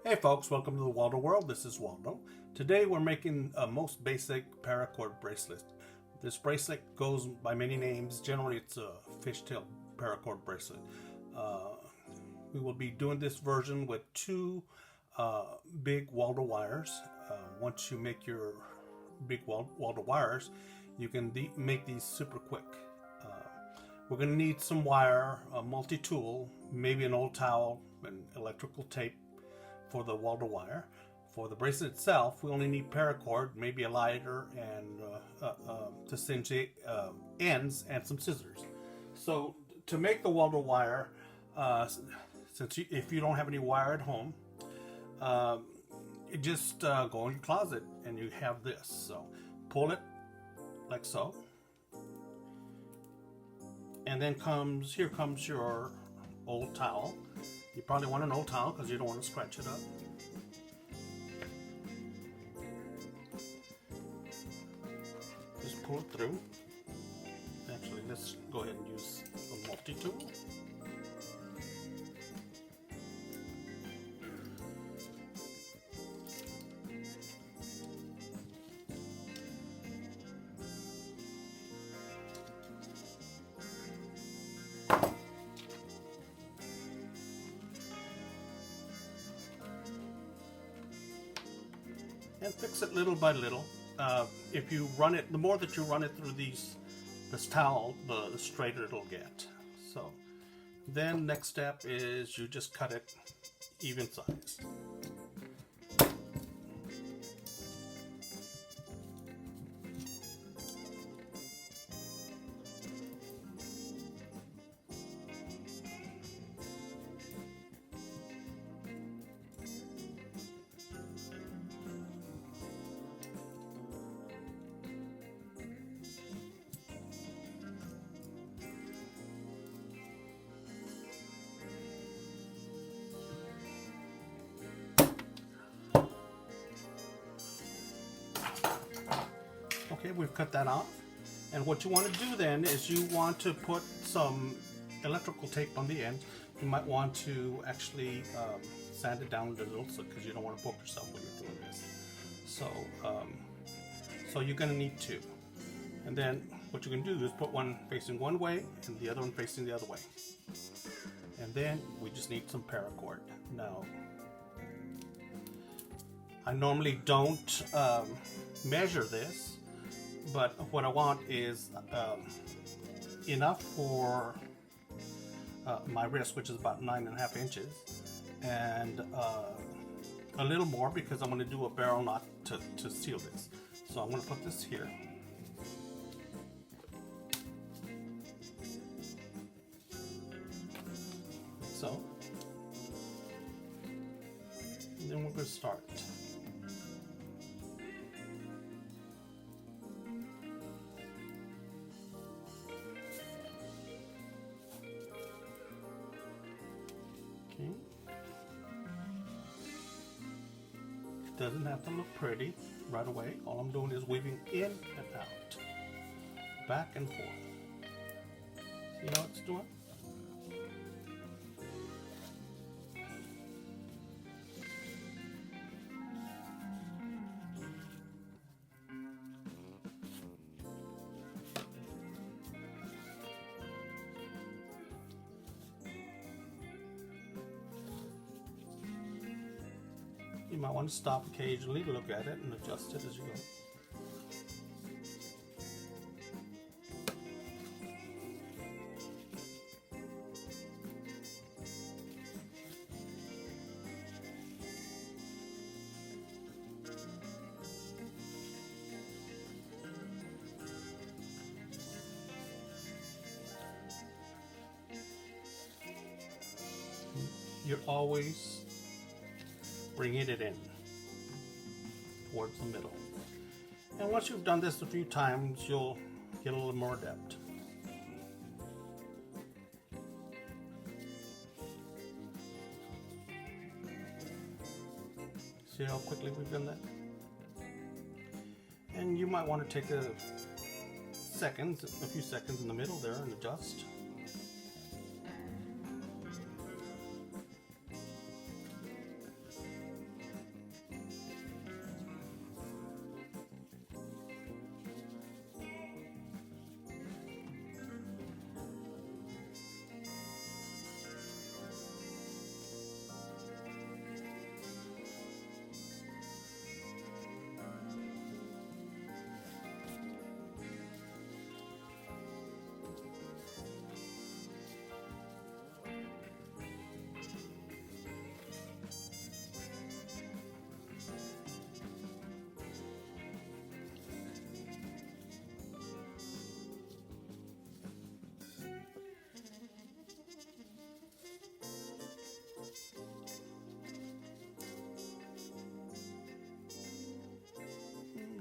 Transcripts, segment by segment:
Hey folks, welcome to the Waldo World. This is Waldo. Today we're making a most basic paracord bracelet. This bracelet goes by many names. Generally it's a fishtail paracord bracelet. We will be doing this version with two Big Waldo wires. Once you make your Big Waldo wires, you can make these super quick. We're going to need some wire, a multi-tool, maybe an old towel, and electrical tape for the Waldo wire. For the bracelet itself, we only need paracord, maybe a lighter, and to cinch the ends, and some scissors. So to make the Waldo wire, if you don't have any wire at home, just go in your closet and you have this. So pull it like so, and then here comes your old towel. You probably want an old towel because you don't want to scratch it up. Just pull it through. Actually, let's go ahead and use a multi-tool. And fix it little by little. If you run it, the more that you run it through this towel, the straighter it'll get. So then next step is you just cut it even size. Okay, we've cut that off. And what you want to do then is you want to put some electrical tape on the end. You might want to actually sand it down a little because you don't want to poke yourself when you're doing this. So you're going to need two. And then what you're going to do is put one facing one way and the other one facing the other way. And then we just need some paracord. Now, I normally don't measure this, but what I want is enough for my wrist, which is about 9.5 inches, and a little more because I'm going to do a barrel knot to seal this. So I'm going to put this here. So, and then we're going to start. It doesn't have to look pretty right away. All I'm doing is weaving in and out, back and forth. See how it's doing? You might want to stop occasionally to look at it and adjust it as you go. You're always bringing it in towards the middle. And once you've done this a few times, you'll get a little more adept. See how quickly we've done that? And you might want to take a few seconds in the middle there and adjust.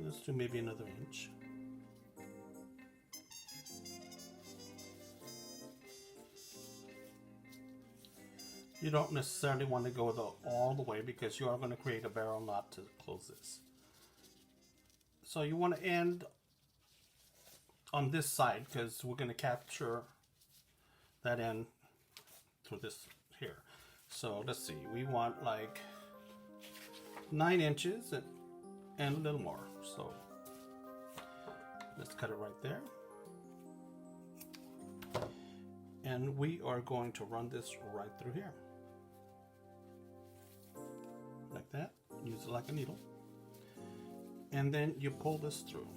let's do maybe another inch. You don't necessarily want to go all the way because you are going to create a barrel knot to close this. So you want to end on this side because we're going to capture that end through this here. So let's see, we want like 9 inches and a little more. So let's cut it right there. And we are going to run this right through here. Like that. Use it like a needle. And then you pull this through.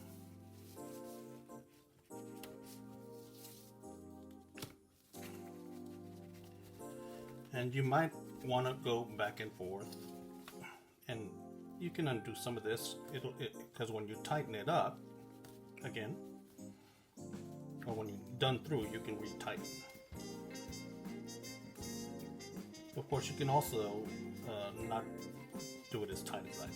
And you might want to go back and forth, and you can undo some of this because when you tighten it up again, or when you're done through, you can retighten. Of course, you can also not do it as tight as I did.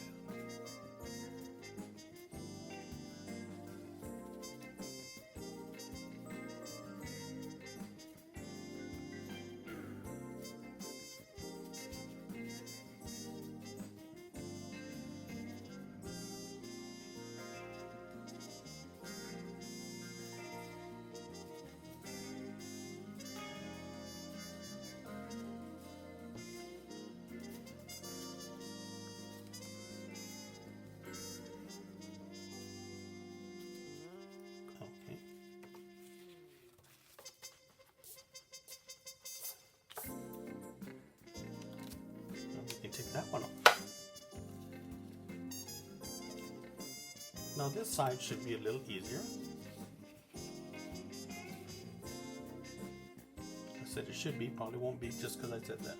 Take that one off. Now this side should be a little easier. I said it should be, probably won't be just because I said that.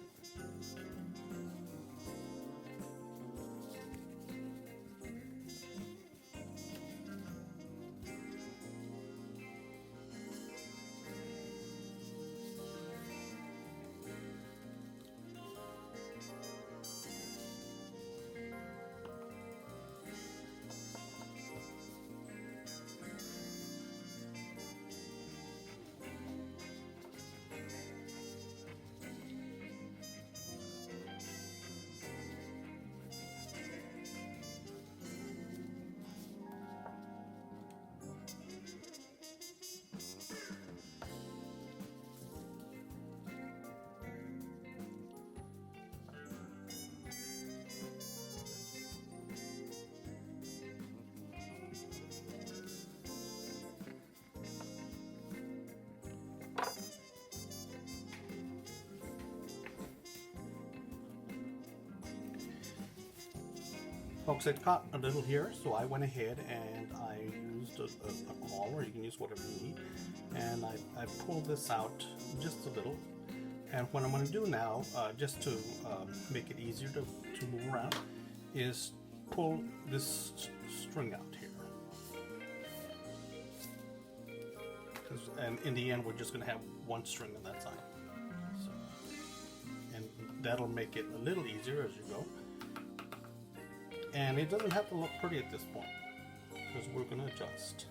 Folks, it caught a little here, so I went ahead and I used a claw, or you can use whatever you need, and I pulled this out just a little. And what I'm going to do now, just to make it easier to move around, is pull this string out here. And in the end, we're just going to have one string on that side. So, and that'll make it a little easier as you go. And it doesn't have to look pretty at this point, because we're going to adjust.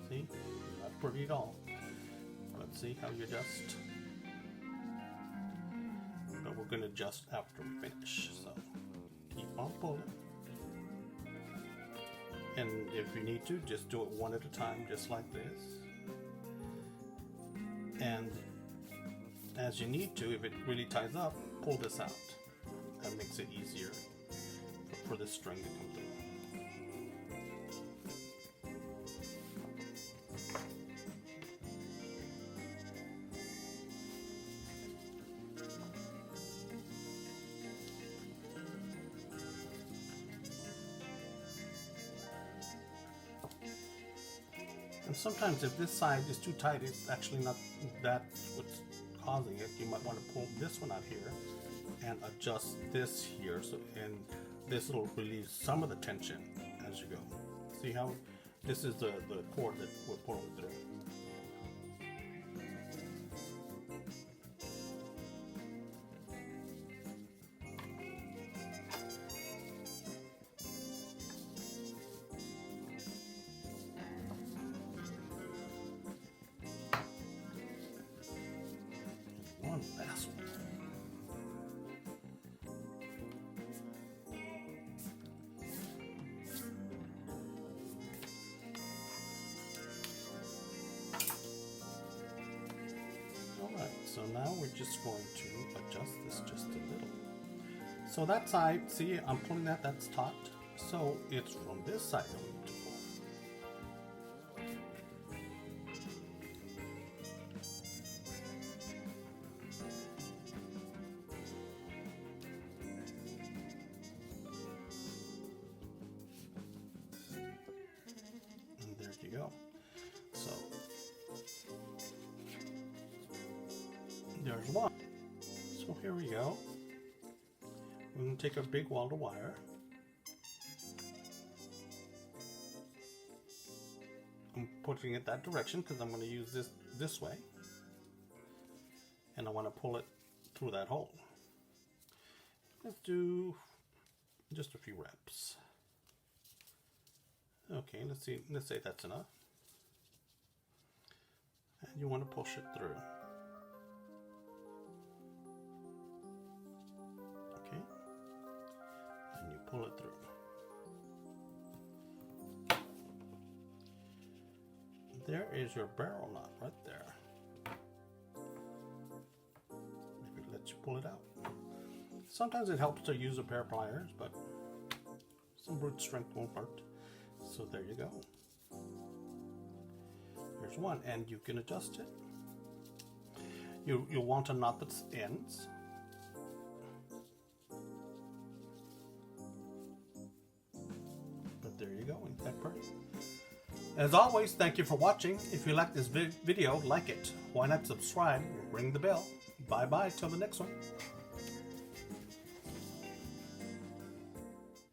See? Not pretty at all. Let's see how you adjust. But we're going to adjust after we finish. So keep on pulling. And if you need to, just do it one at a time, just like this. And as you need to, if it really ties up, pull this out. That makes it easier for this string to come through. And sometimes if this side is too tight, it's actually not that's what's causing it. You might want to pull this one out here and adjust this here, so and this will relieve some of the tension as you go. See how this is the cord that we're pulling through. So now we're just going to adjust this just a little. So that side, see, I'm pulling that, that's taut. So it's from this side that we need to pull. And there you go. So there's one. So here we go. We're going to take our Big Waldo wire. I'm putting it that direction because I'm going to use this way. And I want to pull it through that hole. Let's do just a few reps. Okay, let's see. Let's say that's enough. And you want to push it through. Okay. And you pull it through. There is your barrel knot right there. Maybe let you pull it out. Sometimes it helps to use a pair of pliers, but some brute strength won't hurt. So there you go. Here's one, and you can adjust it. You'll want to knot the ends. But there you go, ain't that pretty? As always, thank you for watching. If you like this video, like it. Why not subscribe? Ring the bell. Bye-bye till the next one.